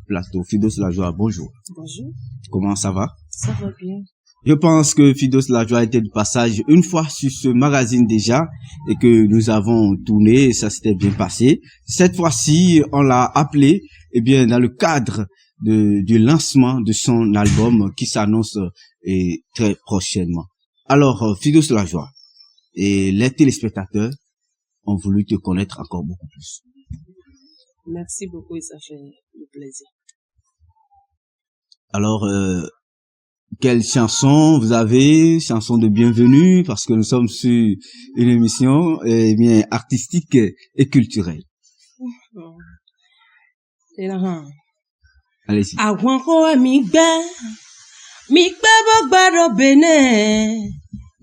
Plateau. Fidos Lajoie, bonjour. Bonjour. Comment ça va? Ça va bien. Je pense que Fidos Lajoie était de passage une fois sur ce magazine déjà et que nous avons tourné et ça s'était bien passé. Cette fois-ci, on l'a appelé, dans le cadre du lancement de son album qui s'annonce très prochainement. Alors, Fidos Lajoie, et les téléspectateurs ont voulu te connaître encore beaucoup plus. Merci beaucoup et ça fait le plaisir. Alors, quelle chanson vous avez? Chanson de bienvenue, parce que nous sommes sur une émission artistique et culturelle. Allez-y.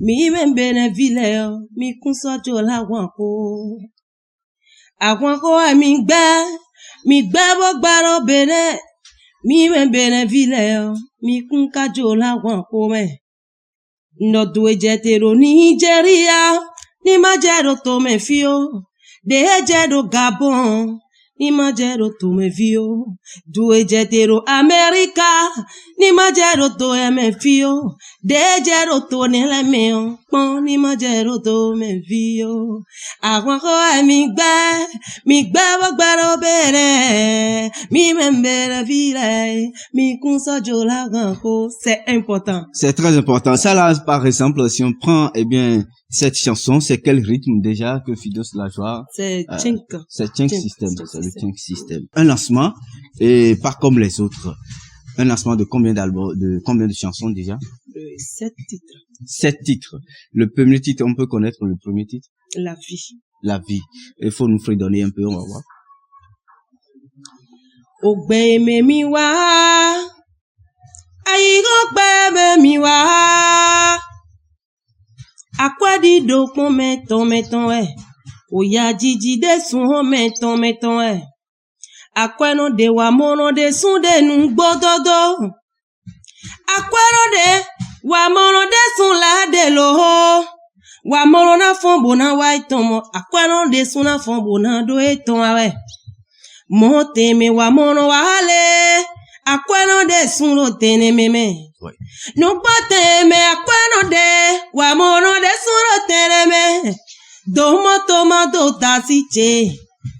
Mi membene vile mi kunsojo la wanko agwanko mi gbe bo gbaro bene mi membene vile mi kunkajo la wanko me no do ejetero Nigeria ni majero to me fio de ejero Gabon ni majero to me fio do ejetero America ni majero to me fio de ejero to ne le me pon ni majero to me fio àwọn ko mi gbe bo gbaro bere mi membere vile mi kun sojo la ganko. C'est important. C'est très important. Ça là, par exemple, si on prend cette chanson, c'est quel rythme déjà que Fidos Lajoie? C'est Chink. C'est Chink System. C'est le Chink System. Un lancement, et pas comme les autres. Un lancement de combien d'albums, de combien de chansons déjà? 7 titres. 7 titres. Le premier titre, on peut connaître le premier titre? La vie. La vie. Il faut nous fredonner un peu, on va voir. Ogbe me mi wa. Ayi ogbe me mi wa. Akwadi do pon meton oya jiji de sun meton akweno de wa mono de sun de nu gbododo akweno de wa mono de sun la de lo wa mono na fon bona wa itomo akweno de sun na fon bona do eton awe mo teme wa mono wa le akweno de sun lo tene meme. Ouais. No pateme akweno de wa mono de suro tereme do moto do tasiche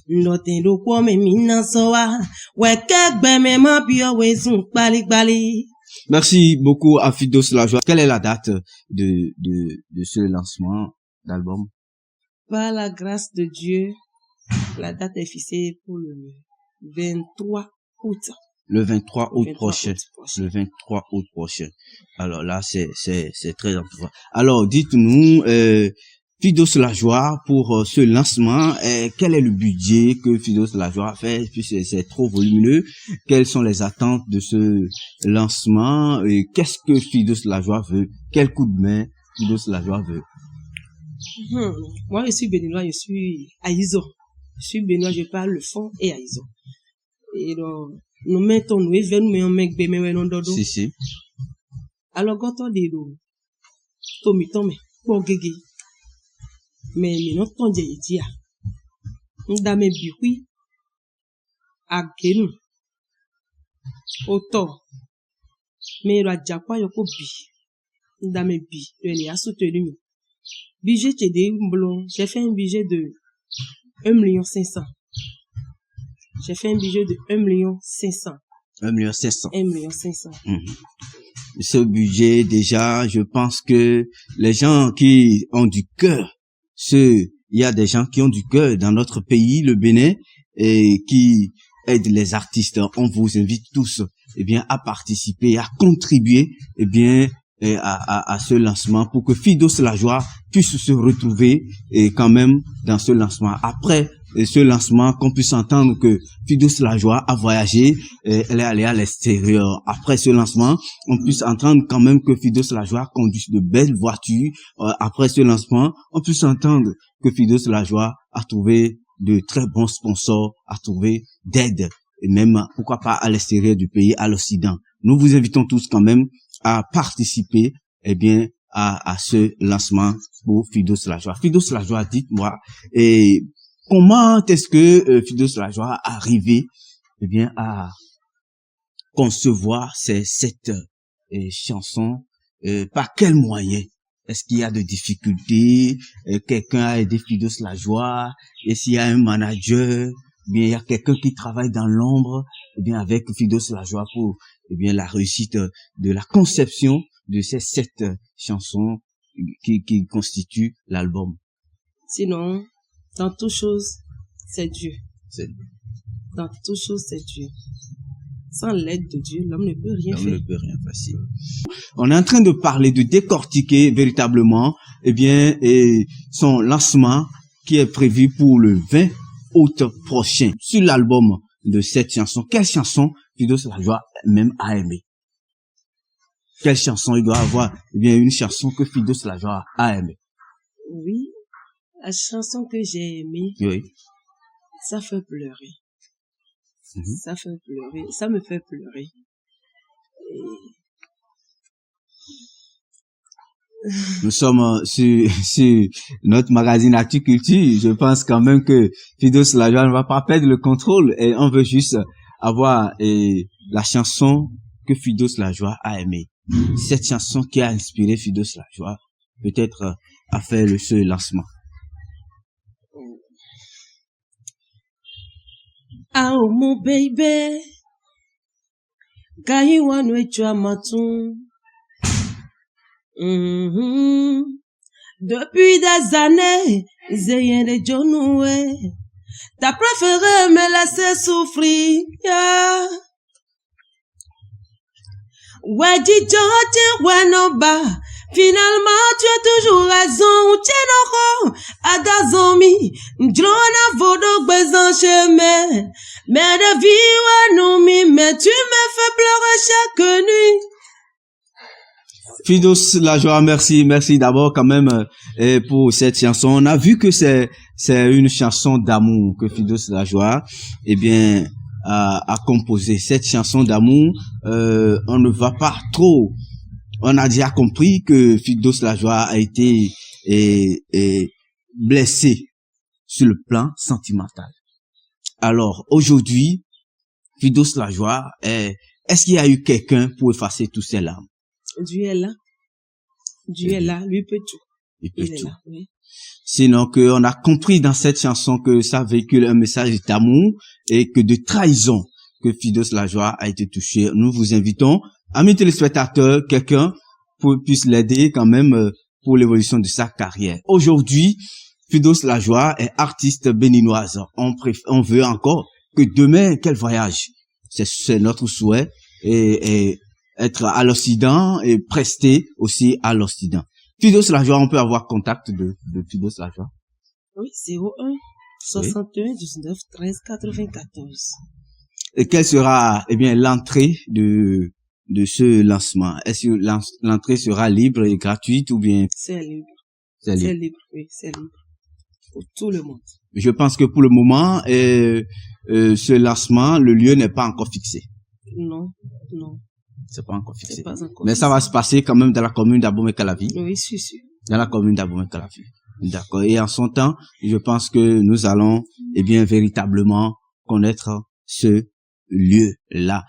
no te do po me mina so wa we kegbe me ma bi o we sun pali. Merci beaucoup à Fidos Lajoie. Quelle est la date de ce lancement d'album? Par la grâce de Dieu, la date est fixée pour le 23 août. Le 23 août prochain. Le 23 août prochain. Alors là, c'est très important. Alors, dites-nous, Fidos Lajoie, pour ce lancement, quel est le budget que Fidos Lajoie a fait? Puisque c'est trop volumineux. Quelles sont les attentes de ce lancement? Et qu'est-ce que Fidos Lajoie veut? Quel coup de main Fidos Lajoie veut? Moi, je suis béninois, je suis Aïzo. Je suis béninois, je parle le fond et Aïzo. Et donc, nous mettons nous événements mais on met bémé non dodo. Si. Alors goto de do. Tomi pour gege. Mais non ton je dia. Ndame biwi. Agenu. Oto. Mais la jakwa yoko bi. Ndame bi. Le a soutenu mi. Budget de blond. J'ai fait un budget de 1,5 million. J'ai fait un budget de 1,5 million. 1,5 million. Ce Ce budget, déjà, je pense que les gens qui ont du cœur, il y a des gens qui ont du cœur dans notre pays, le Bénin, et qui aident les artistes. On vous invite tous, à participer, à contribuer, à ce lancement pour que Fidos Lajoie puisse se retrouver quand même dans ce lancement. Après ce lancement, qu'on puisse entendre que Fidos Lajoie a voyagé, elle est allée à l'extérieur. Après ce lancement, on puisse entendre quand même que Fidos Lajoie conduit de belles voitures. Après ce lancement, on puisse entendre que Fidos Lajoie a trouvé de très bons sponsors, a trouvé d'aide, et même, pourquoi pas, à l'extérieur du pays, à l'Occident. Nous vous invitons tous quand même à participer, à ce lancement pour Fidos Lajoie. Fidos Lajoie, dites-moi, comment est-ce que Fidos Lajoie est arrivé, à concevoir ces 7 chansons? Par quels moyens? Est-ce qu'il y a des difficultés? Quelqu'un a aidé Fidos la joie? Et s'il y a un manager? Bien, il y a quelqu'un qui travaille dans l'ombre, eh bien, avec Fidos la joie pour, eh bien, la réussite de la conception de ces 7 chansons qui constituent l'album. Sinon, dans toute chose, c'est Dieu. Dans toute chose, c'est Dieu. Sans l'aide de Dieu, l'homme ne peut rien faire. L'homme ne peut rien faire. On est en train de parler, de décortiquer véritablement, eh bien, son lancement qui est prévu pour le 20 août prochain. Sur l'album de 7 chansons, quelle chanson Fidos la joie même a aimé? Quelle chanson il doit avoir? Eh bien, une chanson que Fidos la joie a aimé. Oui, la chanson que j'ai aimée, oui. Ça fait pleurer. Ça fait pleurer. Ça me fait pleurer. Nous sommes sur notre magazine Actu Culture. Je pense quand même que Fidos la joie ne va pas perdre le contrôle et on veut juste avoir la chanson que Fidos la joie a aimée. Cette chanson qui a inspiré Fidos la joie peut-être a fait ce lancement. Ah oh mon baby, gayi wanu echo matun. Depuis des années, j'ai des jonoué. T'as préféré me laisser souffrir. Yeah. Ouais, dis George, ouais, non, bah. Finalement, tu as toujours raison. Tiens, non, Adazomi, N'jlona vodo bezan chemin. Mais de vie, ouais, non, mais tu me fais pleurer chaque nuit. Fidos la joie, merci d'abord quand même pour cette chanson. On a vu que c'est une chanson d'amour que Fidos la joie, eh bien, a composé. Cette chanson d'amour, on ne va pas trop. On a déjà compris que Fidos la joie a été blessé sur le plan sentimental. Alors aujourd'hui, Fidos la joie, est-ce qu'il y a eu quelqu'un pour effacer tous ces larmes? Dieu est là. Dieu est là. Lui peut tout. Il peut tout. Est là, oui. Sinon qu'on a compris dans cette chanson que ça véhicule un message d'amour et que de trahison que Fidos la joie a été touché. Nous vous invitons, amis téléspectateurs, quelqu'un puisse l'aider quand même pour l'évolution de sa carrière. Aujourd'hui, Fidos la joie est artiste béninoise. On veut encore que demain qu'elle voyage. C'est notre souhait et être à l'Occident et prester aussi à l'Occident. Fidos la joie, on peut avoir contact de Fidos la joie? Oui, 01 61 19 13 94. Et quelle sera, eh bien, l'entrée de ce lancement? Est-ce que l'entrée sera libre et gratuite ou bien? C'est libre. C'est libre. C'est libre, oui, c'est libre. Pour tout le monde. Je pense que pour le moment, ce lancement, le lieu n'est pas encore fixé. Non. C'est pas encore fixé. Pas encore mais fixé. Ça va se passer quand même dans la commune d'Abomey-Calavi. Oui, c'est sûr. Dans la commune d'Abomey-Calavi. D'accord. Et en son temps, je pense que nous allons, eh bien, véritablement connaître ce lieu-là.